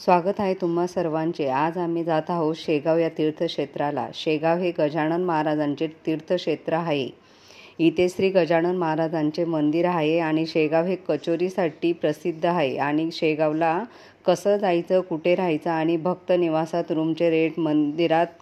स्वागत आहे तुम्हा सर्वांचे। आज आम्ही जात आहोत शेगाव या तीर्थक्षेत्राला। शेगाव हे गजानन महाराजांचे तीर्थक्षेत्र आहे। इथे श्री गजानन महाराजांचे मंदिर आहे आणि शेगाव हे कचोरीसाठी प्रसिद्ध आहे। आणि शेगावला कसं जायचं, कुठे राहायचं आणि भक्त निवासात रूमचे रेट, मंदिरात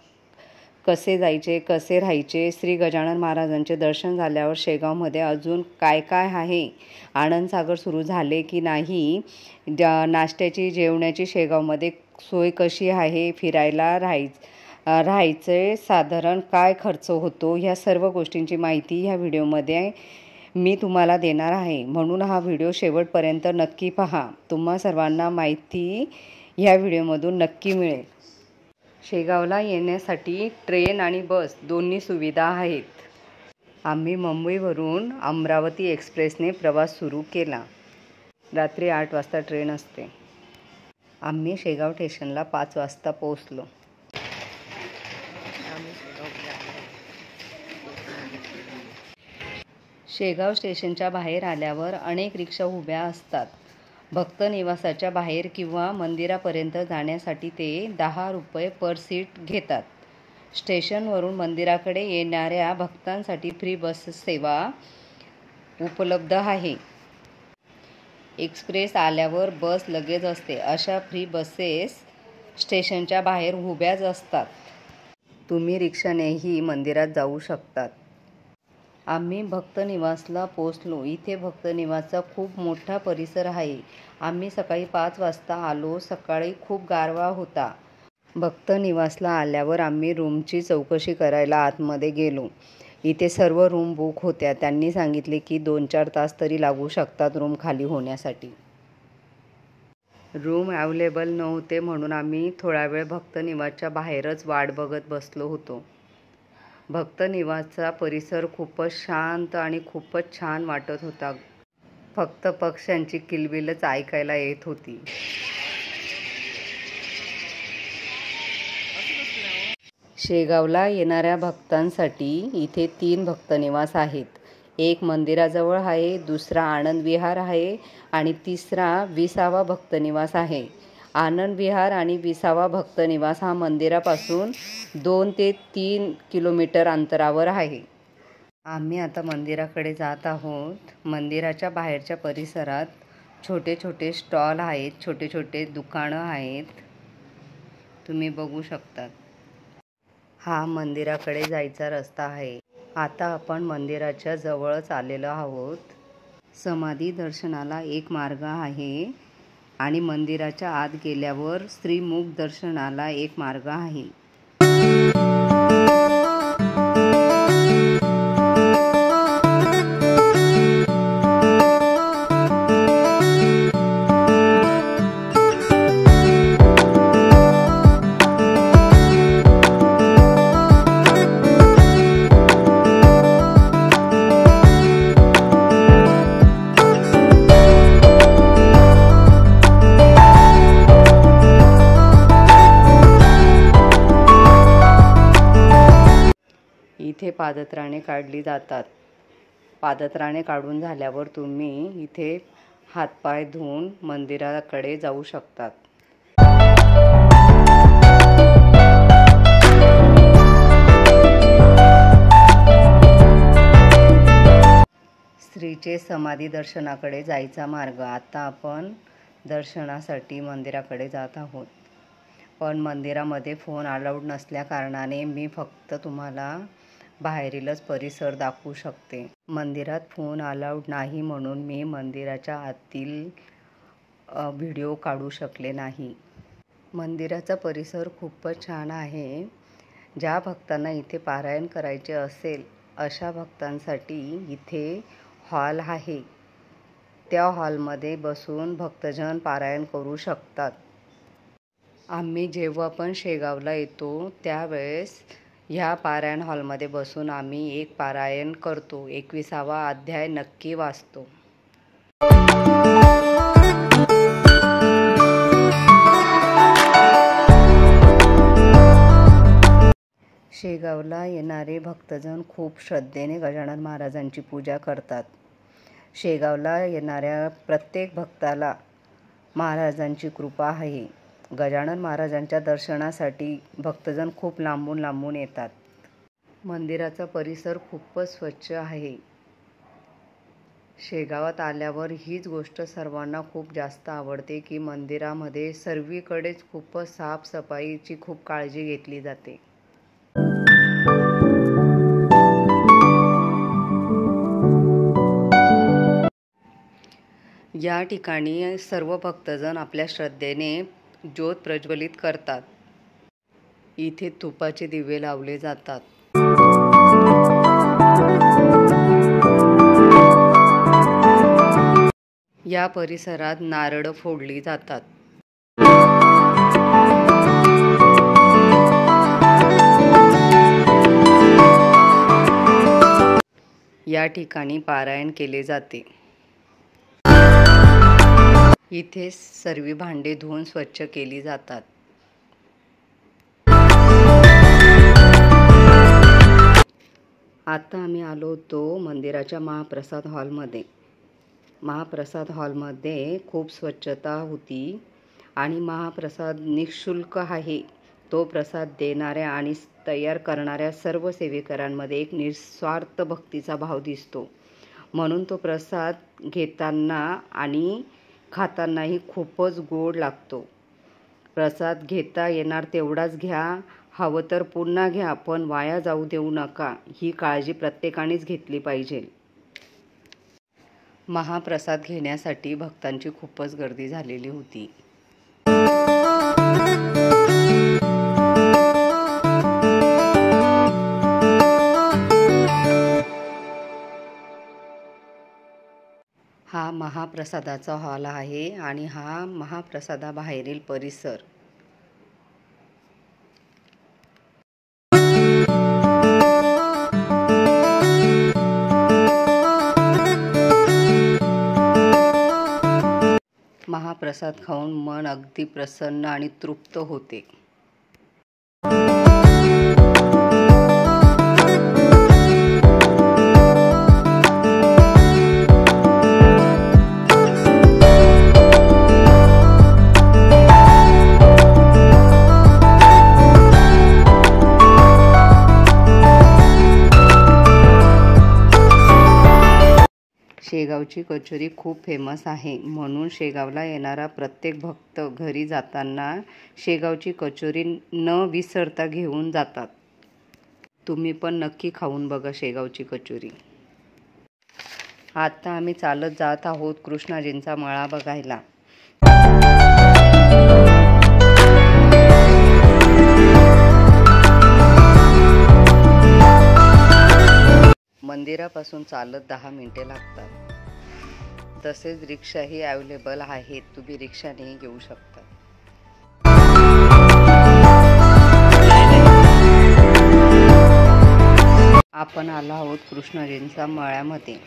कसे जायचे, कसे राहायचे, श्री गजानन महाराजांचे दर्शन झाल्यावर शेगावमध्ये अजून काय काय आहे, आनंदसागर सुरू झाले की नाही, नाश्त्याची जेवणाची शेगावमध्ये सोय कशी आहे, फिरायला राहायचे साधारण काय खर्च होतो, ह्या सर्व गोष्टींची माहिती ह्या व्हिडिओमध्ये मी तुम्हाला देणार आहे। म्हणून हा व्हिडिओ शेवटपर्यंत नक्की पहा। तुम्हा सर्वांना माहिती ह्या व्हिडिओमधून नक्की मिळेल। शेगावला येण्यासाठी ट्रेन आणि बस दोन्ही सुविधा आहेत। आम्ही मुंबईवरून अमरावती एक्सप्रेसने प्रवास सुरू केला। रात्री 8 वाजता ट्रेन असते। आम्ही शेगाव स्टेशनला 5 वाजता पोहोचलो। शेगाव स्टेशनच्या बाहेर आल्यावर अनेक रिक्षा उभ्या असतात। भक्त निवासाच्या बाहेर किंवा मंदिरापर्यंत जाण्यासाठी ते 10 रुपये पर सीट घेतात। स्टेशनवरून मंदिराकडे येणाऱ्या भक्तांसाठी फ्री बस सेवा उपलब्ध आहे। एक्सप्रेस आल्यावर बस लगेच असते। अशा फ्री बसेस स्टेशनच्या बाहेर उभ्याच असतात। तुम्ही रिक्षानेही मंदिरात जाऊ शकतात। आम्ही भक्त निवासला पोहोचलो। इथे भक्त निवासचा खूप मोठा परिसर आहे। आम्ही सकाळी 5 वाजता आलो। सकाळी खूप गारवा होता। भक्त निवासला आल्यावर आम्ही रूमची चौकशी करायला आतमध्ये गेलो। इथे सर्व रूम बुक होत्या। त्यांनी सांगितले की 2-4 तास तरी लागू शकतात रूम खाली होण्यासाठी। रूम अवेलेबल नव्हते म्हणून आम्ही थोडा वेळ भक्त निवासच्या बाहेरच वाट बघत बसलो होतो। भक्त निवासचा परिसर खूपच शांत आणि खूपच छान वाटत होता। फक्त पक्ष्यांची किलबिलच ऐकायला येत होती। शेगावला येणाऱ्या भक्तांसाठी इथे 3 भक्त निवास आहेत। एक मंदिराजवळ आहे, दुसरा आनंद विहार आहे आणि तिसरा 20वा भक्त निवास आहे। आनंद विहार आणि 20वा भक्त निवास हा मंदिरापासून 2 ते 3 किलोमीटर अंतरावर आहे। आम्ही आता मंदिराकडे जात आहोत। मंदिराच्या बाहेरच्या परिसरात छोटे छोटे स्टॉल आहेत, छोटे छोटे दुकानं आहेत, तुम्ही बघू शकता। हा मंदिराकडे जायचा रस्ता आहे। आता आपण मंदिराच्या जवळच आलेलो आहोत। समाधी दर्शनाला एक मार्ग आहे आणि मंदिराच्या आत गेल्यावर श्रीमुख दर्शनाला एक मार्ग आहे। इथे पादत्राणे काढली जातात। पादत्राणे काढून झाल्यावर तुम्ही इथे हातपाय धुवून मंदिराकडे जाऊ शकतात। श्रीचे समाधी दर्शनाकडे जायचा मार्ग। आता आपण दर्शनासाठी मंदिराकडे जात आहोत। पण मंदिरामध्ये फोन अलाउड नसल्या कारणाने मी फक्त तुम्हाला बाहेरीलच परिसर दाखवू शकते। मंदिरात फोन अलाउड नाही म्हणून मी मंदिराच्या आतील व्हिडिओ काढू शकले नाही। मंदिराचा परिसर खूपच छान आहे। ज्या भक्तांना इथे पारायण करायचे असेल अशा भक्तांसाठी इथे हॉल आहे। त्या हॉलमध्ये बसून भक्तजन पारायण करू शकतात। आम्ही जेव्हा पण शेगावला येतो त्यावेळेस ह्या पारायण हॉलमध्ये बसून आम्ही एक पारायण करतो। 21वा अध्याय नक्की वाचतो। शेगावला येणारे भक्तजन खूप श्रद्धेने गजानन महाराजांची पूजा करतात। शेगावला येणाऱ्या प्रत्येक भक्ताला महाराजांची कृपा आहे। गजानन महाराजांच्या दर्शनासाठी भक्तजन खूप लांबून लांबून येतात. मंदिराचा परिसर खूपच स्वच्छ आहे. शेगावात आल्यावर हीच गोष्ट सर्वांना खूप जास्त आवडते की मंदिरामध्ये सर्वीकडेच खूपच साफसफाईची खूप काळजी घेतली जाते. या ठिकाणी सर्व भक्तजन आपल्या श्रद्धेने ज्योत प्रज्वलित करतात. इथे तुपाचे दिवे लावले जातात. या परिसरात नारळ फोडली जातात. या ठिकाणी पारायण केले जाते. इथे सर्व भांडे धुवून स्वच्छ केली जातात. आता आम्ही आलो होतो मंदिराच्या महाप्रसाद हॉलमध्ये. महाप्रसाद हॉलमध्ये खूप स्वच्छता होती आणि महाप्रसाद निःशुल्क आहे. तो प्रसाद देणाऱ्या आणि तयार करणाऱ्या सर्व सेवेकरांमध्ये एक निस्वार्थ भक्तीचा भाव दिसतो. म्हणून तो प्रसाद घेताना आणि खातानाही खूपच गोड लागतो. प्रसाद घेता येणार तेवढाच घ्या, हवं तर पुन्हा घ्या, पण वाया जाऊ देऊ नका. ही काळजी प्रत्येकानेच घेतली पाहिजे. महाप्रसाद घेण्यासाठी भक्तांची खूपच गर्दी झालेली होती. हा महाप्रसादाचा हॉल आहे आणि हा महाप्रसादाबाहेरील परिसर. महाप्रसाद खाऊन मन अगदी प्रसन्न आणि तृप्त होते. शेगावची कचोरी खूप फेमस आहे. म्हणून शेगावला येणारा प्रत्येक भक्त घरी जाताना शेगावची कचोरी न विसरता घेऊन जातात. तुम्ही पण नक्की खाऊन बघा शेगावची कचोरी. आता आम्ही चालत जात आहोत कृष्णाजींचा मळा बघायला. मंदिरापासून चालत 10 मिनिटे लागतात. तसेच रिक्षाही अवेलेबल आहेत. तुम्ही रिक्षानेही घेऊ शकता. आपण आलो आहोत कृष्णाजींच्या मळ्यामध्ये.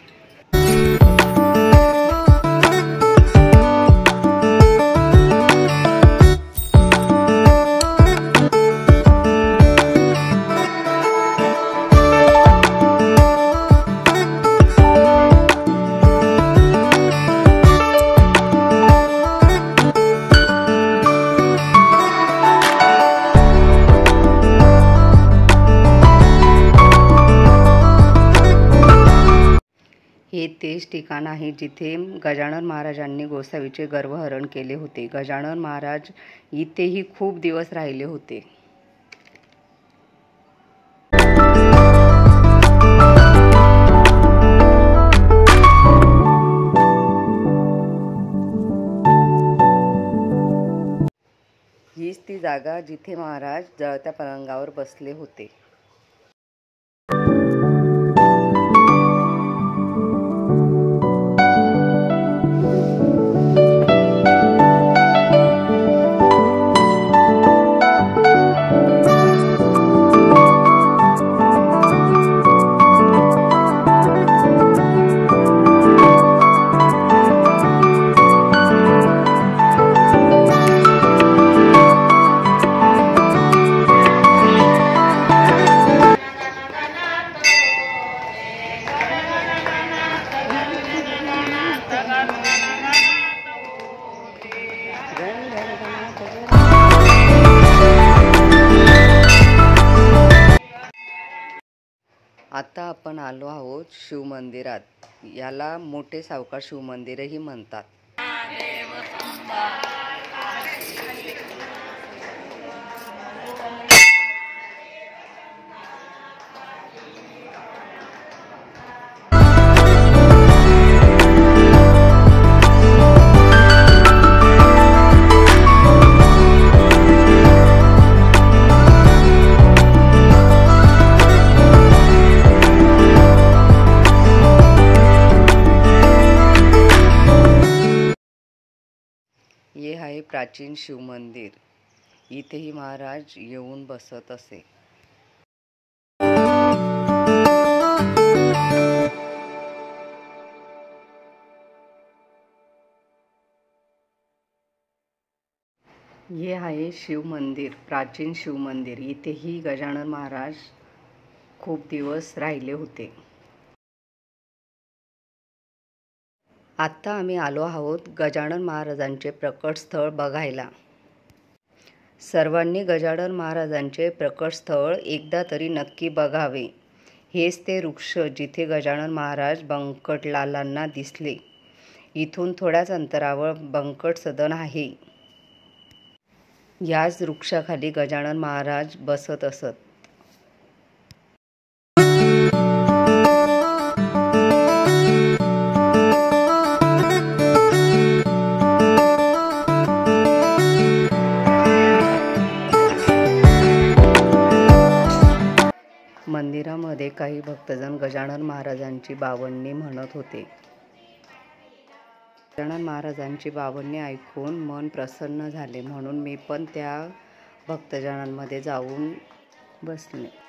हे तेच ठिकाण आहे जिथे गजानन महाराजांनी गोसावीचे गर्भहरण केले होते. गजानन महाराज इथेही खूप दिवस राहिले होते. हीच ती जागा जिथे महाराज जळत्या पलंगावर बसले होते. आपण आलो आहोत शिवमंदिरात. याला मोठे सावकार शिवमंदिरही म्हणतात. हे आहे प्राचीन शिवमंदिर. इथेही महाराज येऊन बसत असे. हे आहे शिवमंदिर, प्राचीन शिवमंदिर. इथेही गजानन महाराज खूप दिवस राहिले होते. आत्ता आम्ही आलो आहोत गजानन महाराजांचे प्रकट स्थळ बघायला. सर्वांनी गजानन महाराजांचे प्रकट स्थळ एकदा तरी नक्की बघावे. हेच ते वृक्ष जिथे गजानन महाराज बंकटलालांना दिसले. इथून थोड्याच अंतरावर बंकट सदन आहे. याच वृक्षाखाली गजानन महाराज बसत असत. मंदिरामध्ये काही भक्तजण गजानन महाराजांची बावन्नी म्हणत होते. गजानन महाराजांची बावन्नी ऐकून मन प्रसन्न झाले, म्हणून मी पण त्या भक्तजनांमध्ये जाऊन बसले.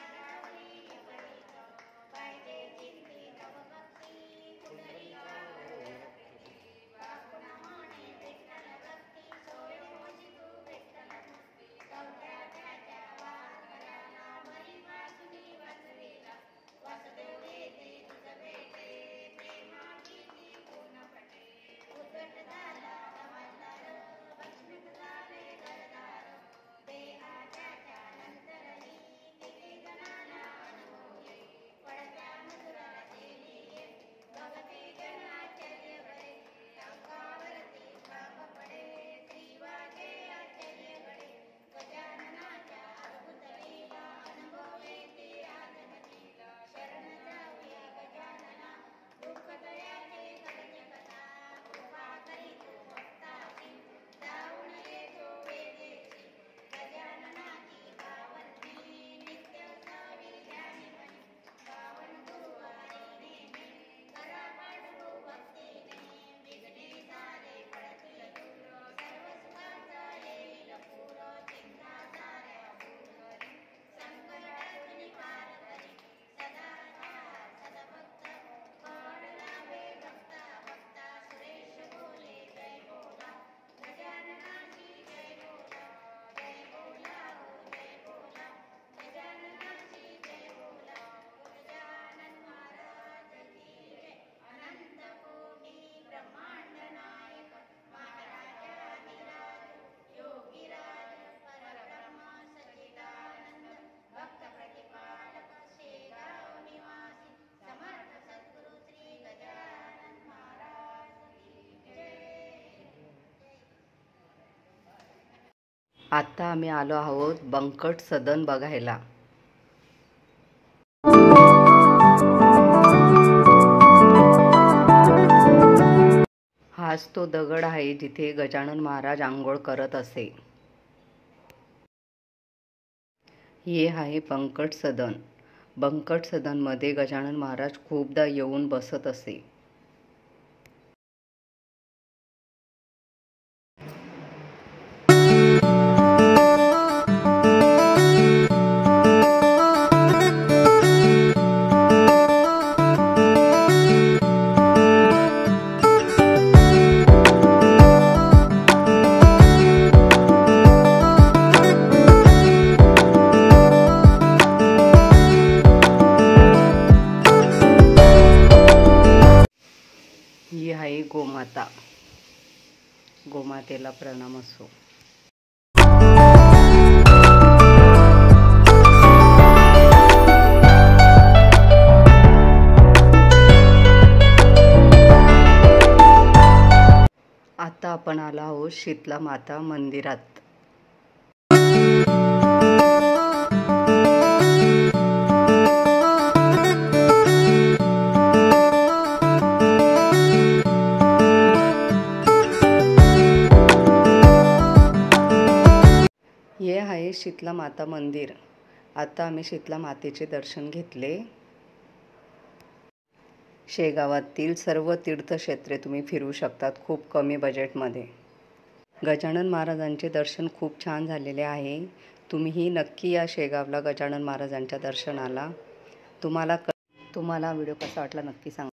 आत्ता आम्ही आलो आहोत बंकट सदन बघायला. हाच तो दगड आहे जिथे गजानन महाराज आंघोळ करत असे. हे आहे बंकट सदन. बंकट सदनमध्ये गजानन महाराज खूपदा येऊन बसत असे. ही आहे गोमाता. गोमातेला प्रणाम असो. आपण आलो आहोत शीतला माता मंदिरात. हे आहे शीतला माता मंदिर. आता आम्ही शीतला मातेचे दर्शन घेतले. शेगावातील सर्व तीर्थक्षेत्रे तुम्ही फिरू शकतात खूप कमी बजेटमध्ये. गजानन महाराजांचे दर्शन खूप छान झालेले आहे. तुम्हीही नक्की या शेगावला गजानन महाराजांच्या दर्शनाला. तुम्हाला व्हिडिओ कसा वाटला नक्की सांगा.